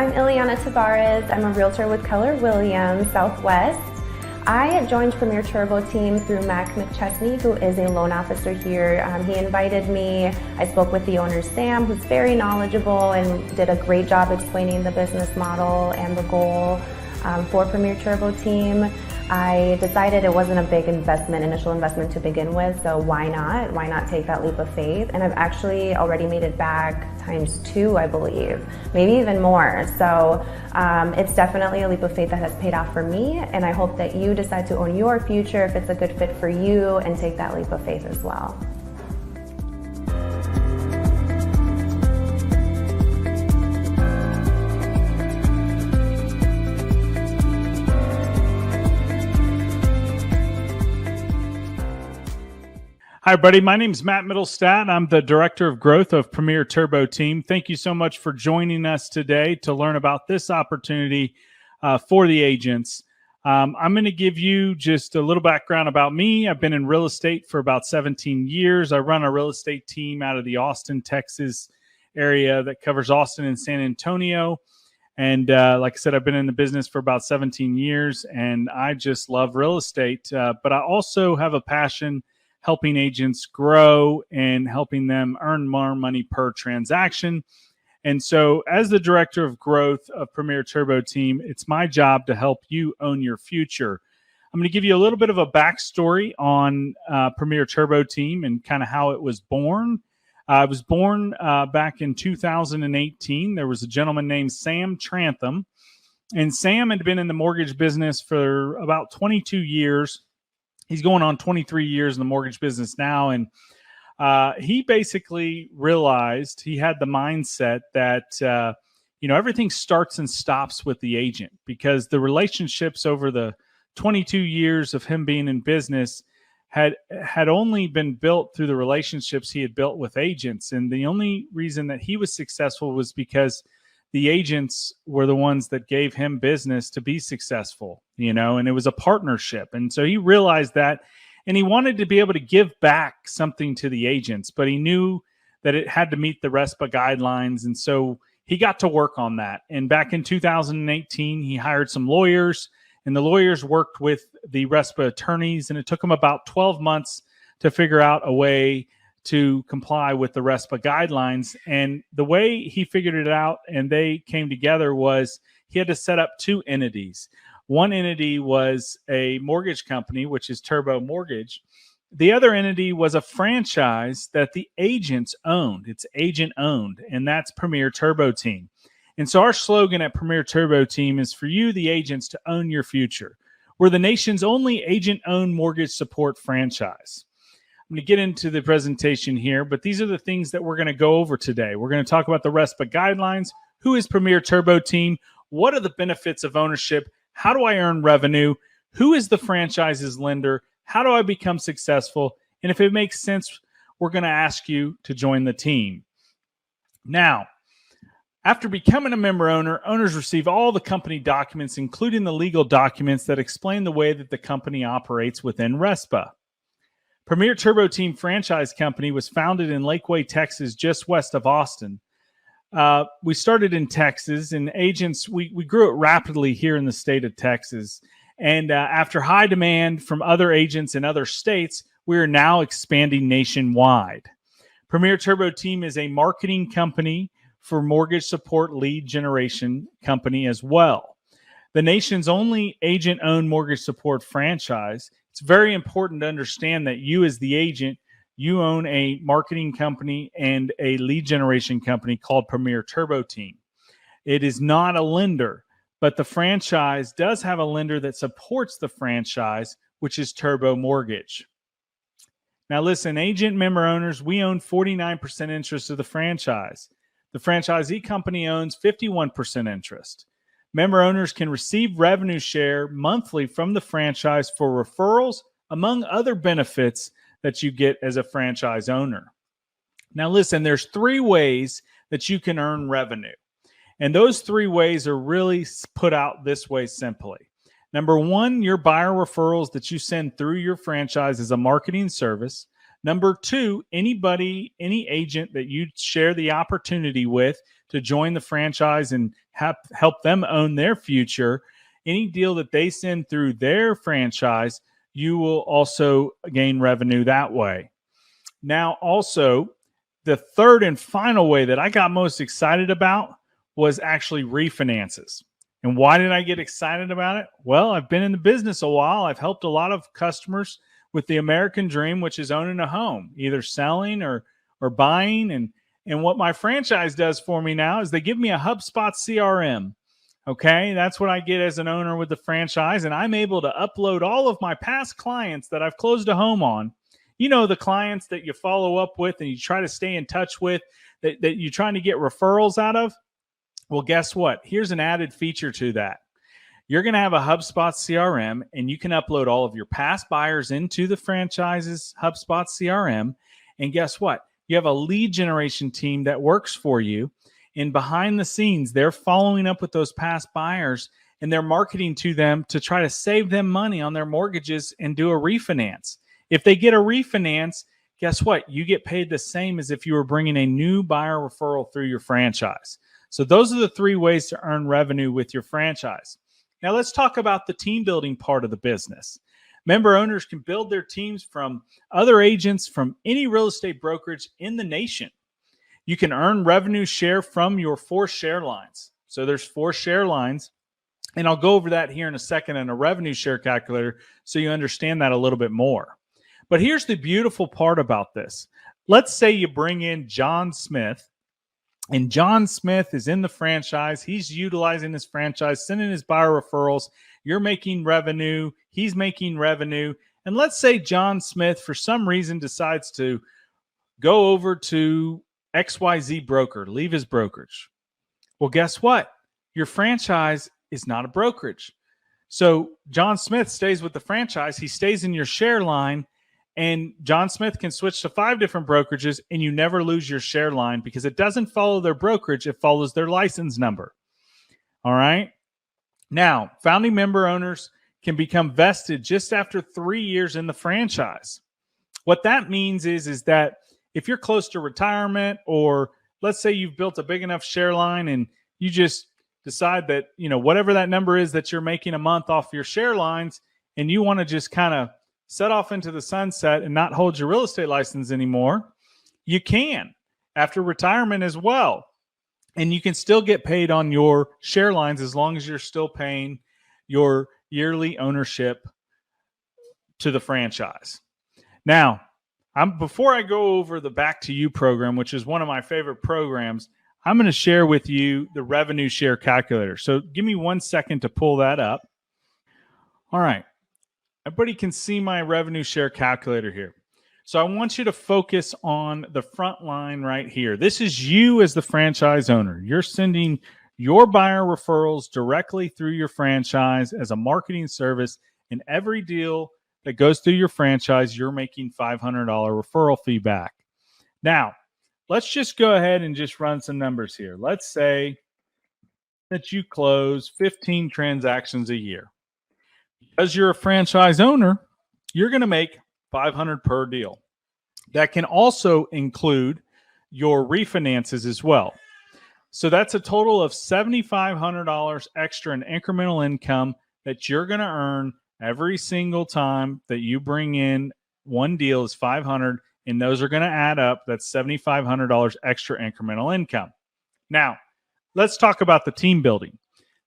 I'm Ileana Tavares. I'm a realtor with Keller Williams Southwest. I joined Premier Turbo Team through Mac McChesney, who is a loan officer here. He invited me. I spoke with the owner, Sam, who's very knowledgeable and did a great job explaining the business model and the goal for Premier Turbo Team. I decided it wasn't a big initial investment to begin with, so why not? Why not take that leap of faith? And I've actually already made it back ×2, I believe, maybe even more. So it's definitely a leap of faith that has paid off for me, and I hope that you decide to own your future if it's a good fit for you and take that leap of faith as well. Hi, everybody. My name is Matt Middlestat. I'm the Director of Growth of Premier Turbo Team. Thank you so much for joining us today to learn about this opportunity for the agents. I'm going to give you just a little background about me. I've been in real estate for about 17 years. I run a real estate team out of the Austin, Texas area that covers Austin and San Antonio. And like I said, I've been in the business for about 17 years, and I just love real estate. But I also have a passion helping agents grow and helping them earn more money per transaction. And so as the Director of Growth of Premier Turbo Team, it's my job to help you own your future. I'm going to give you a little bit of a backstory on Premier Turbo Team and kind of how it was born. It was born back in 2018. There was a gentleman named Sam Trantham, and Sam had been in the mortgage business for about 22 years. He's going on 23 years in the mortgage business now. And he basically realized, he had the mindset that, everything starts and stops with the agent, because the relationships over the 22 years of him being in business had only been built through the relationships he had built with agents. And the only reason that he was successful was because the agents were the ones that gave him business to be successful, and it was a partnership. And so he realized that, and he wanted to be able to give back something to the agents, but he knew that it had to meet the RESPA guidelines. And so he got to work on that. And back in 2018, he hired some lawyers, and the lawyers worked with the RESPA attorneys, and it took him about 12 months to figure out a way to comply with the RESPA guidelines. And the way he figured it out and they came together was he had to set up two entities. One entity was a mortgage company, which is Turbo Mortgage. The other entity was a franchise that the agents owned. It's agent owned, and that's Premier Turbo Team. And so our slogan at Premier Turbo Team is for you, the agents, to own your future. We're the nation's only agent-owned mortgage support franchise. I'm going to get into the presentation here, but these are the things that we're going to go over today. We're going to talk about the RESPA guidelines. Who is Premier Turbo Team? What are the benefits of ownership? How do I earn revenue? Who is the franchise's lender? How do I become successful? And if it makes sense, we're going to ask you to join the team. Now, after becoming a member owner, owners receive all the company documents, including the legal documents that explain the way that the company operates within RESPA. Premier Turbo Team Franchise Company was founded in Lakeway, Texas, just west of Austin. We started in Texas, and agents, we grew it rapidly here in the state of Texas. And after high demand from other agents in other states, we are now expanding nationwide. Premier Turbo Team is a marketing company for mortgage support lead generation company as well. The nation's only agent-owned mortgage support franchise. It's very important to understand that you, as the agent, you own a marketing company and a lead generation company called Premier Turbo Team. It is not a lender, but the franchise does have a lender that supports the franchise, which is Turbo Mortgage. Now listen, agent member owners, we own 49% interest of the franchise. The franchisee company owns 51% interest. Member owners can receive revenue share monthly from the franchise for referrals, among other benefits that you get as a franchise owner. Now listen, there's 3 ways that you can earn revenue. And those 3 ways are really put out this way simply. Number 1, your buyer referrals that you send through your franchise as a marketing service. Number 2, any agent that you share the opportunity with to join the franchise and help them own their future. Any deal that they send through their franchise, you will also gain revenue that way. Now, also, the third and final way that I got most excited about was actually refinances. And why did I get excited about it? Well, I've been in the business a while. I've helped a lot of customers with the American dream, which is owning a home, either selling or buying. And what my franchise does for me now is they give me a HubSpot CRM. Okay, that's what I get as an owner with the franchise. And I'm able to upload all of my past clients that I've closed a home on. You know, the clients that you follow up with and you try to stay in touch with, that you're trying to get referrals out of. Well, guess what? Here's an added feature to that. You're going to have a HubSpot CRM, and you can upload all of your past buyers into the franchise's HubSpot CRM. And guess what? You have a lead generation team that works for you. And behind the scenes, they're following up with those past buyers, and they're marketing to them to try to save them money on their mortgages and do a refinance. If they get a refinance, guess what? You get paid the same as if you were bringing a new buyer referral through your franchise. So those are the three ways to earn revenue with your franchise. Now let's talk about the team building part of the business. Member owners can build their teams from other agents from any real estate brokerage in the nation. You can earn revenue share from your 4 share lines. So there's 4 share lines, and I'll go over that here in a second in a revenue share calculator so you understand that a little bit more. But here's the beautiful part about this. Let's say you bring in John Smith, and John Smith is in the franchise. He's utilizing his franchise, sending his buyer referrals. You're making revenue. He's making revenue. And let's say John Smith, for some reason, decides to go over to XYZ broker, leave his brokerage. Well, guess what? Your franchise is not a brokerage. So John Smith stays with the franchise. He stays in your share line, and John Smith can switch to 5 different brokerages, and you never lose your share line because it doesn't follow their brokerage. It follows their license number. All right. Now, founding member owners can become vested just after 3 years in the franchise. What that means is that if you're close to retirement, or let's say you've built a big enough share line and you just decide that, you know, whatever that number is that you're making a month off your share lines, and you want to just kind of set off into the sunset and not hold your real estate license anymore, you can after retirement as well. And you can still get paid on your share lines as long as you're still paying your yearly ownership to the franchise. Now, before I go over the Back to You program, which is one of my favorite programs, I'm going to share with you the revenue share calculator. So give me 1 second to pull that up. All right. Everybody can see my revenue share calculator here. So I want you to focus on the front line right here. This is you as the franchise owner. You're sending your buyer referrals directly through your franchise as a marketing service, and every deal that goes through your franchise, you're making $500 referral fee back. Now, let's just go ahead and just run some numbers here. Let's say that you close 15 transactions a year. Because you're a franchise owner, you're going to make $500 per deal. That can also include your refinances as well. So that's a total of $7,500 extra in incremental income that you're going to earn every single time that you bring in one deal is $500, and those are going to add up. That's $7,500 extra incremental income. Now, let's talk about the team building.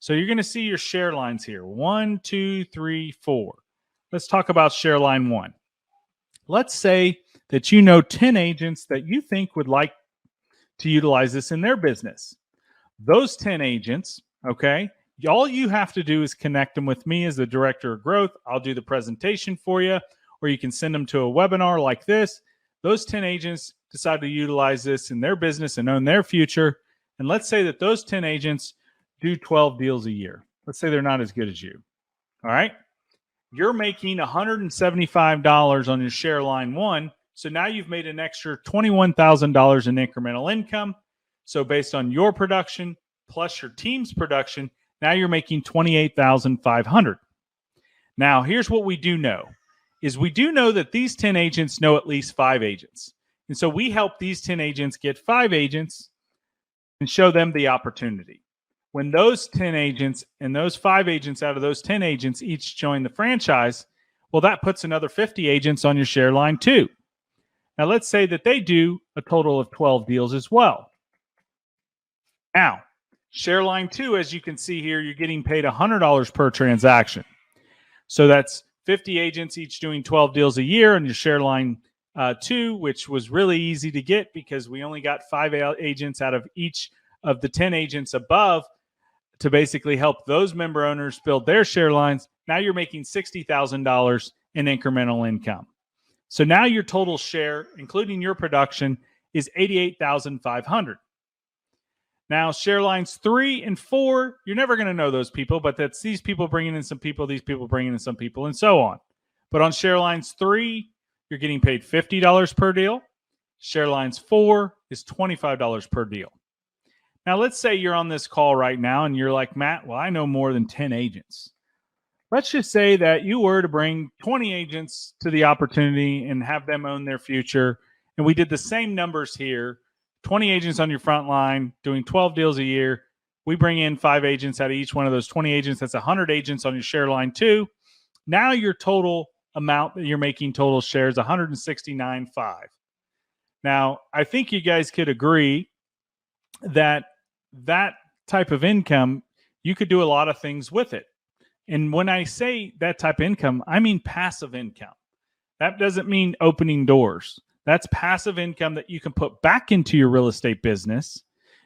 So you're going to see your share lines here. 1, 2, 3, 4. Let's talk about share line 1. Let's say that you know 10 agents that you think would like to utilize this in their business. Those 10 agents, okay, all you have to do is connect them with me as the director of growth. I'll do the presentation for you, or you can send them to a webinar like this. Those 10 agents decide to utilize this in their business and own their future. And let's say that those 10 agents do 12 deals a year. Let's say they're not as good as you. All right. You're making $175 on your share line 1. So now you've made an extra $21,000 in incremental income. So based on your production plus your team's production, now you're making $28,500. Now, here's what we do know is we do know that these 10 agents know at least 5 agents. And so we help these 10 agents get 5 agents and show them the opportunity. when those 10 agents and those 5 agents out of those 10 agents each join the franchise, well, that puts another 50 agents on your share line too. Now, let's say that they do a total of 12 deals as well. Now, share line 2, as you can see here, you're getting paid $100 per transaction. So that's 50 agents each doing 12 deals a year on your share line 2, which was really easy to get because we only got 5 agents out of each of the 10 agents above to basically help those member owners build their share lines. Now you're making $60,000 in incremental income. So now your total share, including your production, is $88,500. Now, share lines 3 and 4, you're never going to know those people, but that's these people bringing in some people, these people bringing in some people, and so on. But on share lines 3, you're getting paid $50 per deal. Share lines 4 is $25 per deal. Now, let's say you're on this call right now and you're like, Matt, well, I know more than 10 agents. Let's just say that you were to bring 20 agents to the opportunity and have them own their future. And we did the same numbers here, 20 agents on your front line doing 12 deals a year. We bring in 5 agents out of each one of those 20 agents. That's 100 agents on your share line 2. Now your total amount that you're making total shares, 169.5. Now, I think you guys could agree that that type of income, you could do a lot of things with it. And when I say that type of income, I mean passive income. That doesn't mean opening doors. That's passive income that you can put back into your real estate business.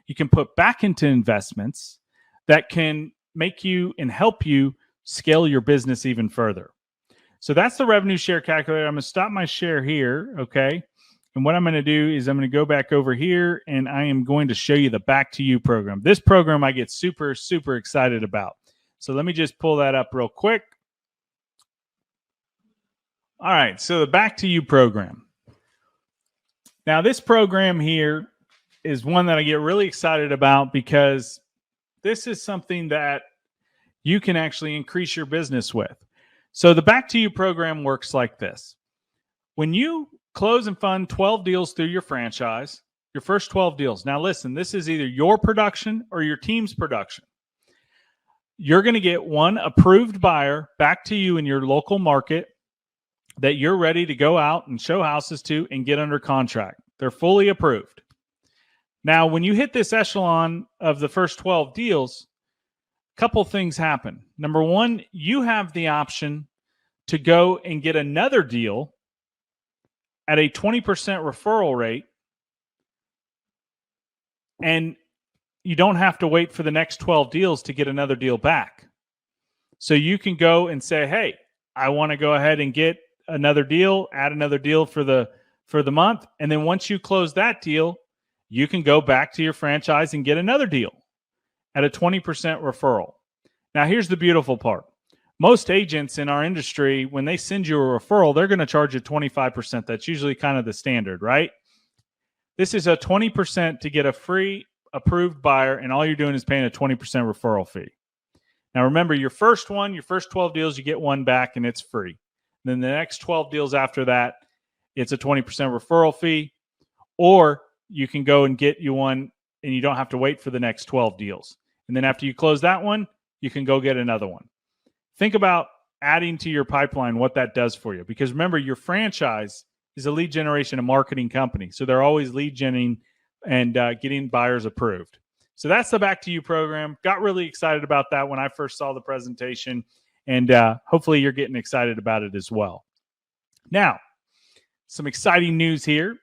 You can put back into investments that can make you and help you scale your business even further. So that's the revenue share calculator. I'm going to stop my share here, okay? And what I'm going to do is I'm going to go back over here and I am going to show you the Back to You program. This program I get super, super excited about. So let me just pull that up real quick. All right, so the Back to You program. Now, this program here is one that I get really excited about because this is something that you can actually increase your business with. So the Back to You program works like this. When you close and fund 12 deals through your franchise, your first 12 deals. Now, listen, this is either your production or your team's production. You're going to get one approved buyer back to you in your local market that you're ready to go out and show houses to and get under contract. They're fully approved. Now, when you hit this echelon of the first 12 deals, a couple things happen. Number one, you have the option to go and get another deal at a 20% referral rate, and you don't have to wait for the next 12 deals to get another deal back. So you can go and say, hey, I want to go ahead and get another deal, add another deal for the month. And then once you close that deal, you can go back to your franchise and get another deal at a 20% referral. Now, here's the beautiful part. Most agents in our industry, when they send you a referral, they're going to charge you 25%. That's usually kind of the standard, right? This is a 20% to get a free approved buyer, and all you're doing is paying a 20% referral fee. Now, remember, your first 12 deals, you get one back, and it's free. And then the next 12 deals after that, it's a 20% referral fee, or you can go and get you one, and you don't have to wait for the next 12 deals. And then after you close that one, you can go get another one. Think about adding to your pipeline what that does for you. Because remember, your franchise is a lead generation and marketing company. So they're always lead genning and getting buyers approved. So that's the Back to You program. Got really excited about that when I first saw the presentation. And hopefully you're getting excited about it as well. Now, some exciting news here.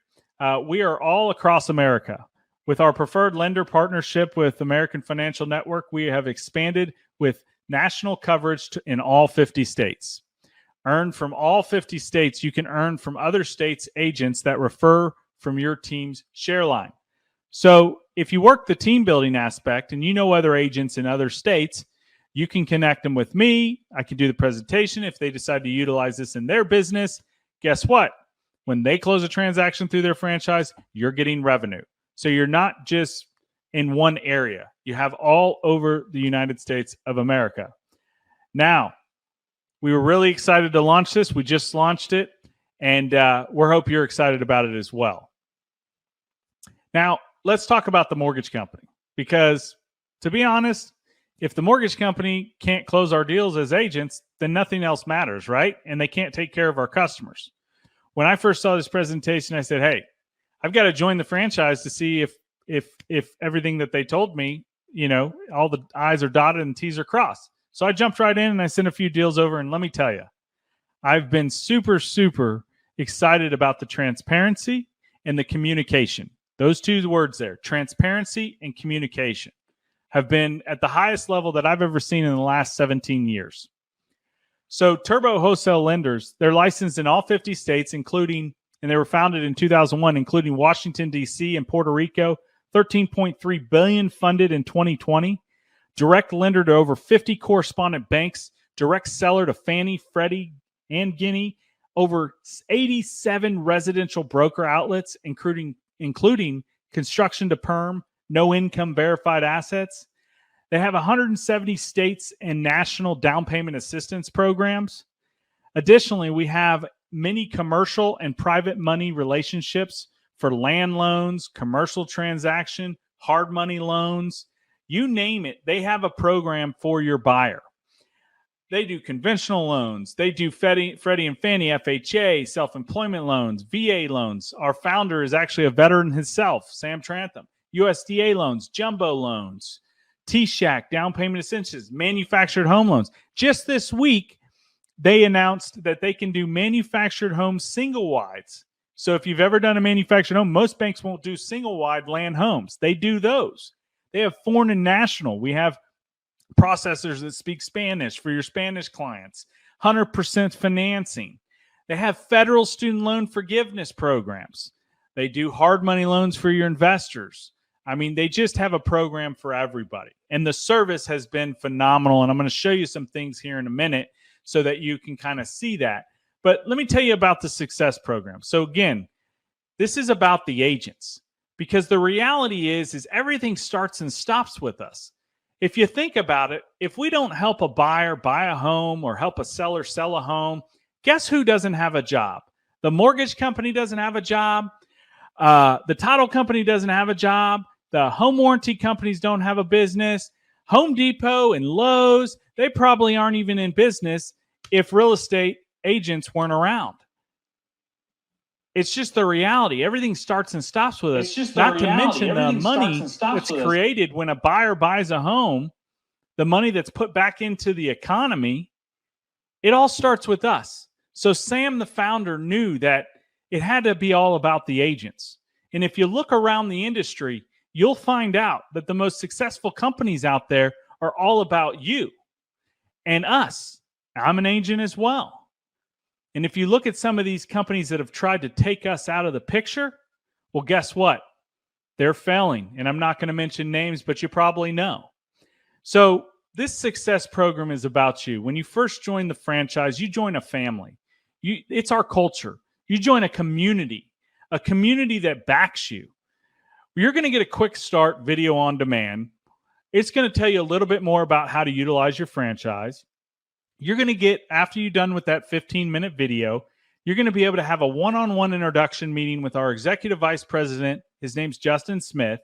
We are all across America. With our preferred lender partnership with American Financial Network, we have expanded with national coverage in all 50 states. Earn from all 50 states. You can earn from other states' agents that refer from your team's share line. So if you work the team building aspect and you know other agents in other states, you can connect them with me. I can do the presentation. If they decide to utilize this in their business, guess what? When they close a transaction through their franchise, you're getting revenue. So you're not just in one area. You have all over the United States of America. Now, we were really excited to launch this. We just launched it, and we hope you're excited about it as well. Now, let's talk about the mortgage company, because to be honest, if the mortgage company can't close our deals as agents, then nothing else matters, right? And they can't take care of our customers. When I first saw this presentation, I said, hey, I've got to join the franchise to see if everything that they told me, all the I's are dotted and T's are crossed. So I jumped right in and I sent a few deals over. And let me tell you, I've been super, super excited about the transparency and the communication. Those two words there, transparency and communication, have been at the highest level that I've ever seen in the last 17 years. So Turbo Wholesale Lenders, they're licensed in all 50 states, and they were founded in 2001, including Washington, D.C. and Puerto Rico, $13.3 billion funded in 2020, direct lender to over 50 correspondent banks, direct seller to Fannie, Freddie, and Ginnie, over 87 residential broker outlets, including construction to perm, no income verified assets. They have 170 states and national down payment assistance programs. Additionally, we have many commercial and private money relationships for land loans, commercial transaction, hard money loans, you name it. They have a program for your buyer. They do conventional loans. They do Freddie and Fannie, FHA, self-employment loans, VA loans. Our founder is actually a veteran himself, Sam Trantham. USDA loans, jumbo loans, T-Shack, down payment essentials, manufactured home loans. Just this week, they announced that they can do manufactured home single wides. So if you've ever done a manufactured home, most banks won't do single wide land homes. They do those. They have foreign and national. We have processors that speak Spanish for your Spanish clients, 100% financing. They have federal student loan forgiveness programs. They do hard money loans for your investors. I mean, they just have a program for everybody. And the service has been phenomenal. And I'm going to show you some things here in a minute so that you can kind of see that. But let me tell you about the success program. So again, this is about the agents, because the reality is everything starts and stops with us. If you think about it, if we don't help a buyer buy a home or help a seller sell a home, guess who doesn't have a job? The mortgage company doesn't have a job. The title company doesn't have a job. The home warranty companies don't have a business. Home Depot and Lowe's, they probably aren't even in business if real estate agents weren't around. It's just the reality. Everything starts and stops with us. Not to mention the money that's created when a buyer buys a home, the money that's put back into the economy, it all starts with us. So Sam, the founder, knew that it had to be all about the agents. And if you look around the industry, you'll find out that the most successful companies out there are all about you and us. I'm an agent as well. And if you look at some of these companies that have tried to take us out of the picture, well, guess what? They're failing. And I'm not going to mention names, but you probably know. So this success program is about you. When you first join the franchise, you join a family. It's our culture. You join a community that backs you. You're going to get a quick start video on demand. It's going to tell you a little bit more about how to utilize your franchise. You're going to get, after you're done with that 15-minute video, you're going to be able to have a one-on-one introduction meeting with our executive vice president. His name's Justin Smith.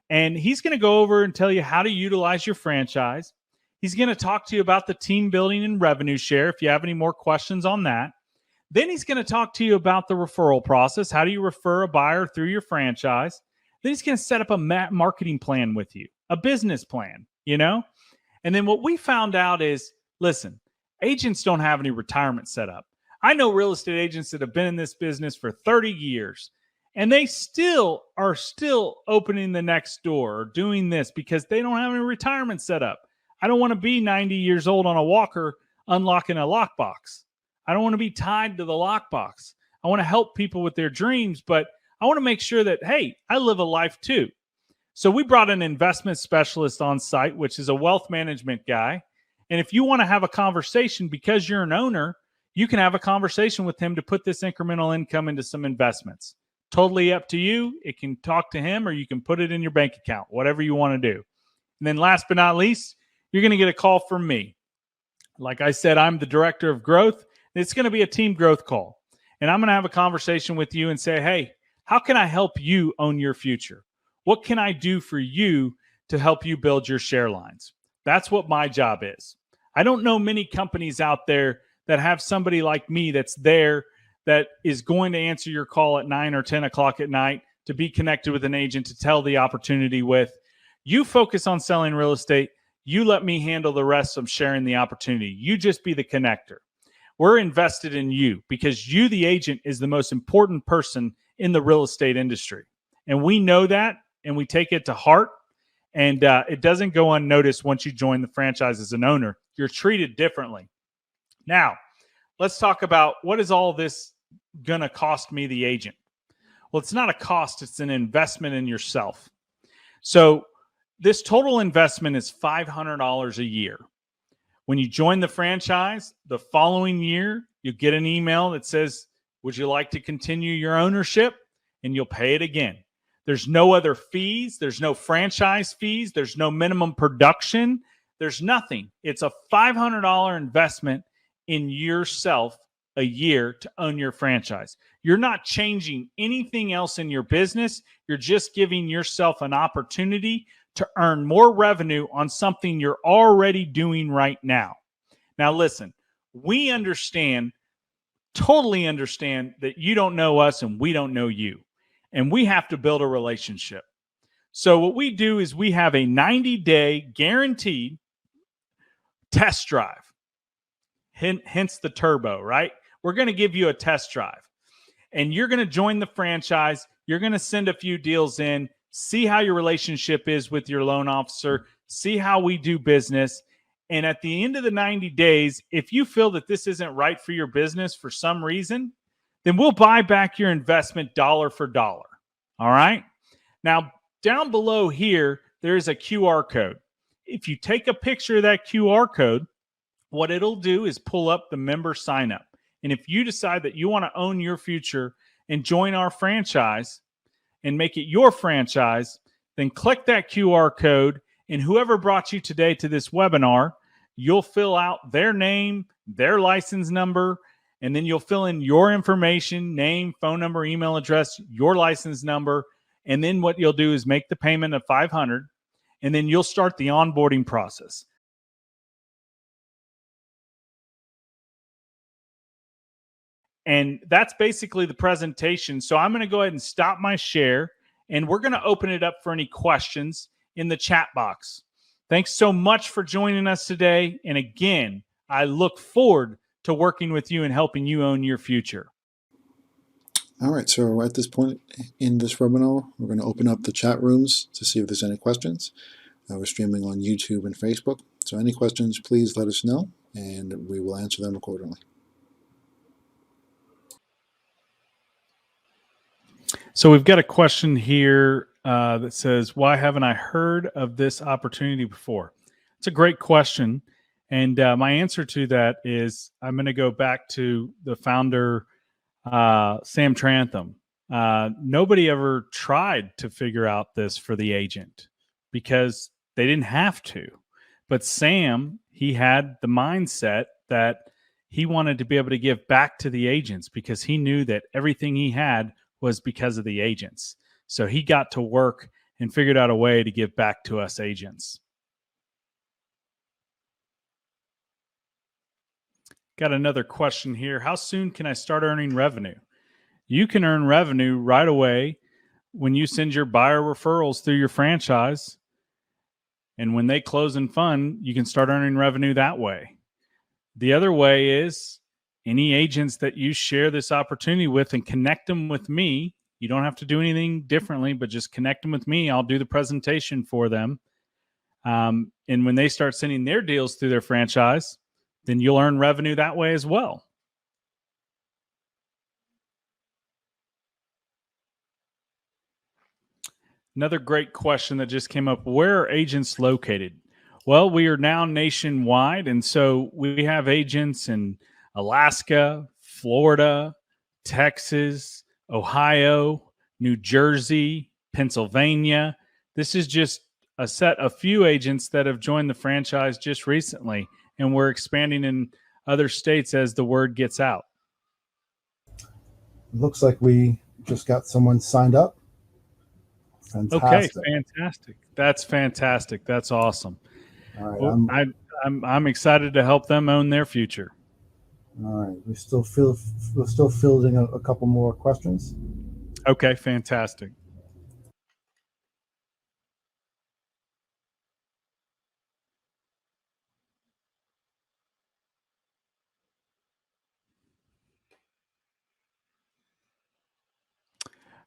And he's going to go over and tell you how to utilize your franchise. He's going to talk to you about the team building and revenue share if you have any more questions on that. Then he's going to talk to you about the referral process. How do you refer a buyer through your franchise? Then he's going to set up a marketing plan with you, a business plan, And then what we found out is, listen, agents don't have any retirement set up. I know real estate agents that have been in this business for 30 years, and they are still opening the next door or doing this because they don't have any retirement set up. I don't want to be 90 years old on a walker unlocking a lockbox. I don't want to be tied to the lockbox. I want to help people with their dreams, but I want to make sure that, hey, I live a life too. So we brought an investment specialist on site, which is a wealth management guy. And if you want to have a conversation because you're an owner, you can have a conversation with him to put this incremental income into some investments. Totally up to you. It can talk to him or you can put it in your bank account, whatever you want to do. And then last but not least, you're going to get a call from me. Like I said, I'm the director of growth. It's going to be a team growth call. And I'm going to have a conversation with you and say, hey, how can I help you own your future? What can I do for you to help you build your share lines? That's what my job is. I don't know many companies out there that have somebody like me that's there, that is going to answer your call at 9 or 10 o'clock at night to be connected with an agent to tell the opportunity with. You focus on selling real estate. You let me handle the rest of sharing the opportunity. You just be the connector. We're invested in you because you, the agent, is the most important person in the real estate industry. And we know that, and we take it to heart. And it doesn't go unnoticed once you join the franchise as an owner. You're treated differently. Now, let's talk about, what is all this going to cost me, the agent? Well, it's not a cost. It's an investment in yourself. So this total investment is $500 a year. When you join the franchise, the following year, you get an email that says, would you like to continue your ownership? And you'll pay it again. There's no other fees. There's no franchise fees. There's no minimum production. There's nothing. It's a $500 investment in yourself a year to own your franchise. You're not changing anything else in your business. You're just giving yourself an opportunity to earn more revenue on something you're already doing right now. Now, listen, we totally understand that you don't know us and we don't know you. And we have to build a relationship. So what we do is we have a 90-day guaranteed test drive. Hence the turbo, right? We're going to give you a test drive. And you're going to join the franchise. You're going to send a few deals in, see how your relationship is with your loan officer, see how we do business. And at the end of the 90 days, if you feel that this isn't right for your business for some reason, then we'll buy back your investment dollar for dollar. All right? Now, down below here, there is a QR code. If you take a picture of that QR code, what it'll do is pull up the member sign up. And if you decide that you want to own your future and join our franchise and make it your franchise, then click that QR code, and whoever brought you today to this webinar, you'll fill out their name, their license number, and then you'll fill in your information, name, phone number, email address, your license number. And then what you'll do is make the payment of $500, and then you'll start the onboarding process. And that's basically the presentation. So I'm going to go ahead and stop my share, and we're going to open it up for any questions in the chat box. Thanks so much for joining us today. And again, I look forward to working with you and helping you own your future. All right, so at this point in this webinar, we're going to open up the chat rooms to see if there's any questions. We're streaming on YouTube and Facebook. So any questions, please let us know, and we will answer them accordingly. So we've got a question here that says, why haven't I heard of this opportunity before? It's a great question. And my answer to that is I'm going to go back to the founder, Sam Trantham. Nobody ever tried to figure out this for the agent because they didn't have to. But Sam, he had the mindset that he wanted to be able to give back to the agents because he knew that everything he had was because of the agents. So he got to work and figured out a way to give back to us agents. Got another question here. How soon can I start earning revenue? You can earn revenue right away when you send your buyer referrals through your franchise. And when they close and fund, you can start earning revenue that way. The other way is any agents that you share this opportunity with and connect them with me. You don't have to do anything differently, but just connect them with me. I'll do the presentation for them. And when they start sending their deals through their franchise, then you'll earn revenue that way as well. Another great question that just came up. Where are agents located? Well, we are now nationwide. And so we have agents in Alaska, Florida, Texas, Ohio, New Jersey, Pennsylvania. This is just a few agents that have joined the franchise just recently, and we're expanding in other states as the word gets out. Looks like we just got someone signed up. Fantastic. Okay, fantastic. That's fantastic. That's awesome. All right. Well, I'm excited to help them own their future. All right. We're still fielding a couple more questions. Okay, fantastic.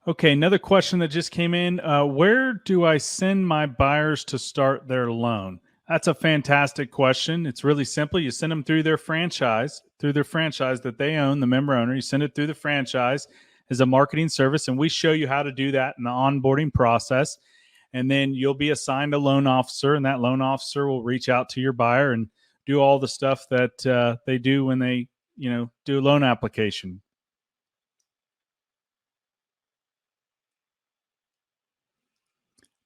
Okay, another question that just came in. Where do I send my buyers to start their loan? That's a fantastic question. It's really simple. You send them through their franchise that they own, the member owner. You send it through the franchise as a marketing service, and we show you how to do that in the onboarding process. And then you'll be assigned a loan officer, and that loan officer will reach out to your buyer and do all the stuff that they do when they, do a loan application.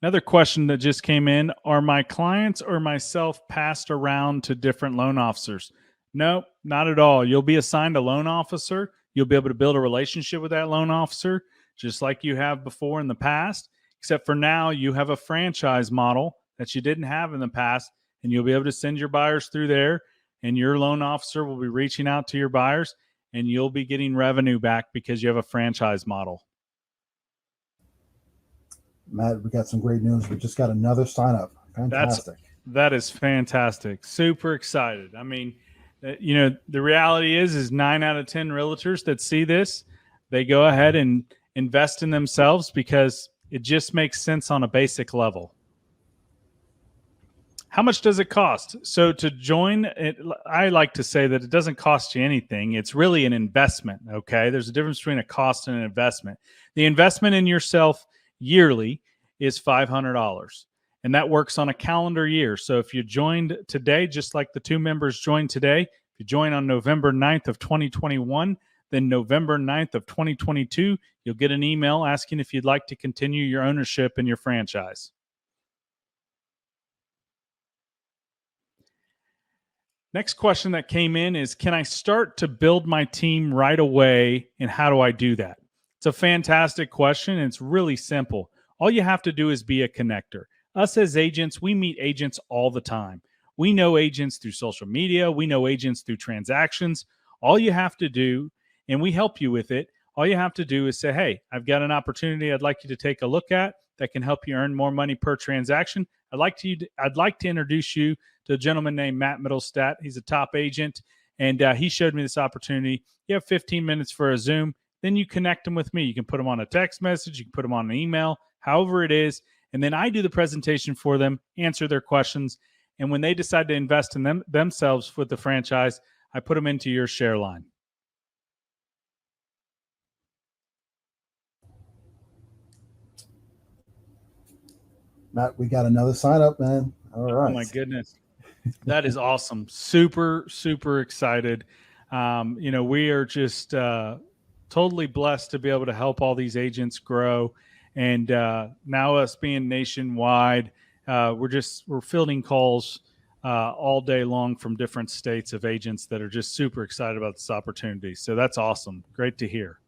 Another question that just came in: are my clients or myself passed around to different loan officers? No, not at all. You'll be assigned a loan officer. You'll be able to build a relationship with that loan officer just like you have before in the past, except for now you have a franchise model that you didn't have in the past, and you'll be able to send your buyers through there, and your loan officer will be reaching out to your buyers, and you'll be getting revenue back because you have a franchise model. Matt, we got some great news. We just got another sign up. Fantastic. That is fantastic. Super excited. I mean, the reality is 9 out of 10 realtors that see this, they go ahead and invest in themselves because it just makes sense on a basic level. How much does it cost? So to join it, I like to say that it doesn't cost you anything. It's really an investment. Okay. There's a difference between a cost and an investment. The investment in yourself yearly is $500, and that works on a calendar year. So if you joined today, just like the 2 members joined today, if you join on November 9th of 2021, then November 9th of 2022, you'll get an email asking if you'd like to continue your ownership in your franchise. Next question that came in is, can I start to build my team right away, and how do I do that? It's a fantastic question, and it's really simple. All you have to do is be a connector. Us as agents, we meet agents all the time. We know agents through social media. We know agents through transactions. All you have to do, and we help you with it, all you have to do is say, hey, I've got an opportunity I'd like you to take a look at that can help you earn more money per transaction. I'd like to introduce you to a gentleman named Matt Middlestat. He's a top agent, and he showed me this opportunity. You have 15 minutes for a Zoom. Then you connect them with me. You can put them on a text message. You can put them on an email, however it is. And then I do the presentation for them, answer their questions. And when they decide to invest in themselves with the franchise, I put them into your share line. Matt, we got another sign up, man. All right. Oh my goodness. That is awesome. Super, super excited. We are just totally blessed to be able to help all these agents grow. And now us being nationwide, we're fielding calls all day long from different states of agents that are just super excited about this opportunity. So that's awesome. Great to hear.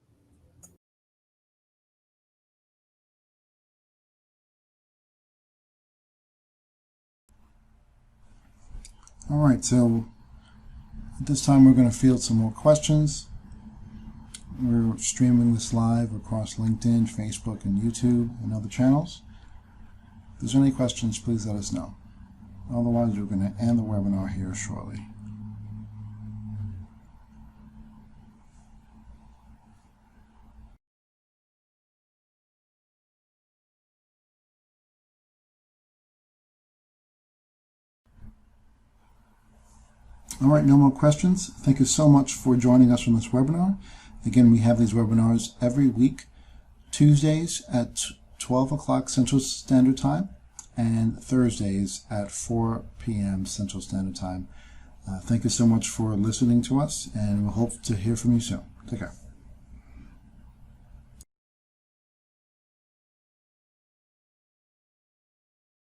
All right, so at this time we're going to field some more questions. We're streaming this live across LinkedIn, Facebook, and YouTube and other channels. If there's any questions, please let us know. Otherwise, we're going to end the webinar here shortly. All right, no more questions. Thank you so much for joining us on this webinar. Again, we have these webinars every week, Tuesdays at 12 o'clock Central Standard Time and Thursdays at 4 p.m. Central Standard Time. Thank you so much for listening to us, and we'll hope to hear from you soon. Take care.